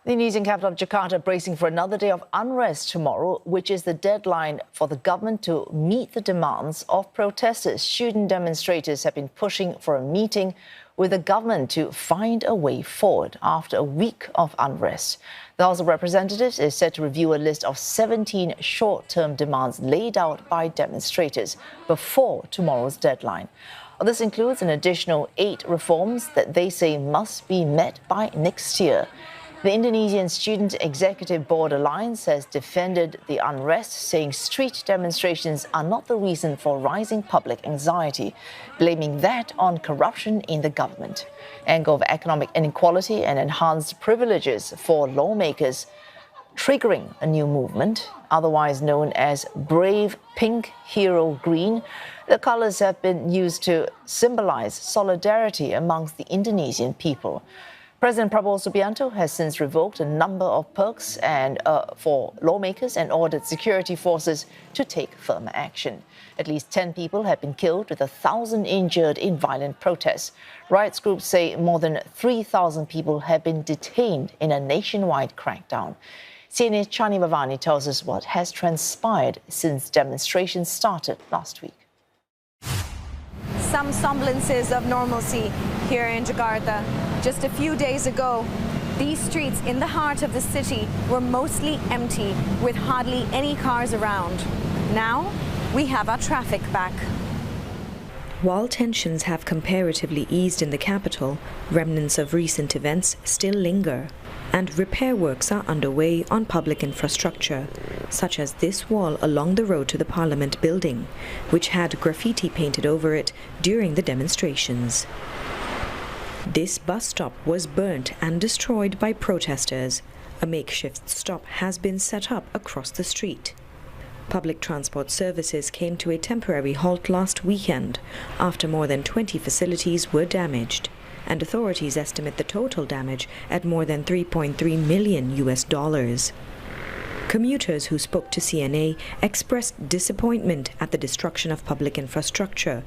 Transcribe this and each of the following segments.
The Indonesian capital of Jakarta bracing for another day of unrest tomorrow, which is the deadline for the government to meet the demands of protesters. Student demonstrators have been pushing for a meeting with the government to find a way forward after a week of unrest. The House of Representatives is set to review a list of 17 short-term demands laid out by demonstrators before tomorrow's deadline. This includes an additional 8 reforms that they say must be met by next year. The Indonesian Student Executive Board Alliance has defended the unrest, saying street demonstrations are not the reason for rising public anxiety, blaming that on corruption in the government. Angle of economic inequality and enhanced privileges for lawmakers, triggering a new movement, otherwise known as Brave Pink Hero Green. The colors have been used to symbolize solidarity amongst the Indonesian people. President Prabowo Subianto has since revoked a number of perks for lawmakers and ordered security forces to take firmer action. At least 10 people have been killed, with 1,000 injured in violent protests. Rights groups say more than 3,000 people have been detained in a nationwide crackdown. CNA's Chandni Vatvani tells us what has transpired since demonstrations started last week. Some semblances of normalcy here in Jakarta. Just a few days ago, these streets in the heart of the city were mostly empty, with hardly any cars around. Now, we have our traffic back. While tensions have comparatively eased in the capital, remnants of recent events still linger, and repair works are underway on public infrastructure, such as this wall along the road to the Parliament building, which had graffiti painted over it during the demonstrations. This bus stop was burnt and destroyed by protesters. A makeshift stop has been set up across the street. Public transport services came to a temporary halt last weekend after more than 20 facilities were damaged, and authorities estimate the total damage at more than $3.3 million. Commuters who spoke to CNA expressed disappointment at the destruction of public infrastructure,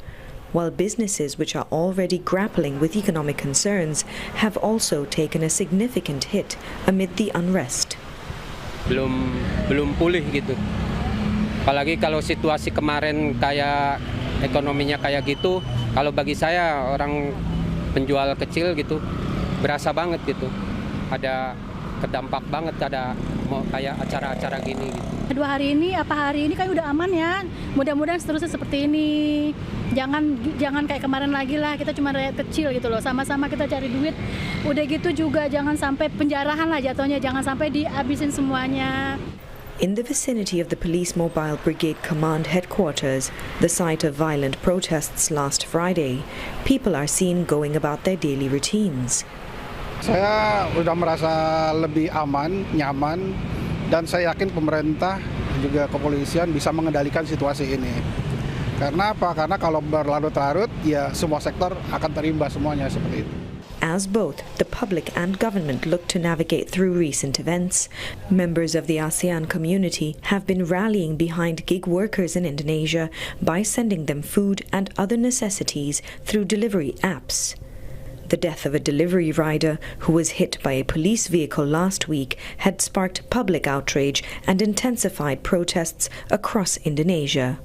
while businesses which are already grappling with economic concerns have also taken a significant hit amid the unrest. Belum pulih gitu. Apalagi kalau situasi kemarin kayak ekonominya kayak gitu, kalau bagi saya orang penjual kecil gitu berasa banget gitu. Ada kedampak banget, ada mau kayak acara-acara gini gitu. 2 hari ini kan udah aman ya. Mudah-mudahan seterusnya seperti ini. Jangan kayak kemarin lagi lah, kita cuma rakyat kecil gitu loh. Sama-sama kita cari duit. Udah gitu juga jangan sampai penjarahan lah jatuhnya, jangan sampai dihabisin semuanya. In the vicinity of the Police Mobile Brigade Command headquarters, the site of violent protests last Friday, people are seen going about their daily routines. Saya sudah merasa lebih aman, nyaman, dan saya yakin pemerintah juga kepolisian bisa mengendalikan situasi ini. Karena apa? Karena kalau berlarut-larut, ya semua sektor akan terimbas semuanya seperti itu. As both the public and government look to navigate through recent events, members of the ASEAN community have been rallying behind gig workers in Indonesia by sending them food and other necessities through delivery apps. The death of a delivery rider who was hit by a police vehicle last week had sparked public outrage and intensified protests across Indonesia.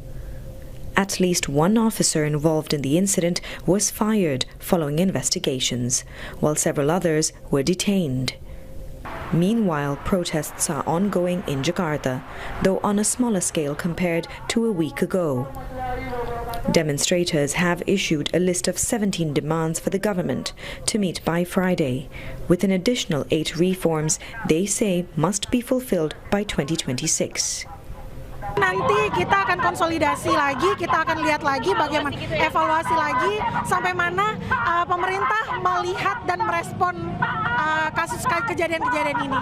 At least one officer involved in the incident was fired following investigations, while several others were detained. Meanwhile, protests are ongoing in Jakarta, though on a smaller scale compared to a week ago. Demonstrators have issued a list of 17 demands for the government to meet by Friday, with an additional 8 reforms they say must be fulfilled by 2026. Nanti kita akan konsolidasi lagi, kita akan lihat lagi bagaimana evaluasi lagi sampai mana pemerintah melihat dan merespon kasus kejadian-kejadian ini.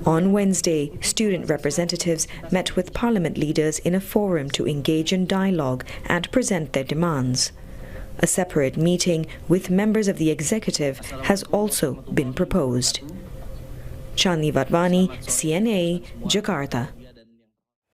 On Wednesday, student representatives met with parliament leaders in a forum to engage in dialogue and present their demands. A separate meeting with members of the executive has also been proposed. Chandni Vatvani, CNA, Jakarta.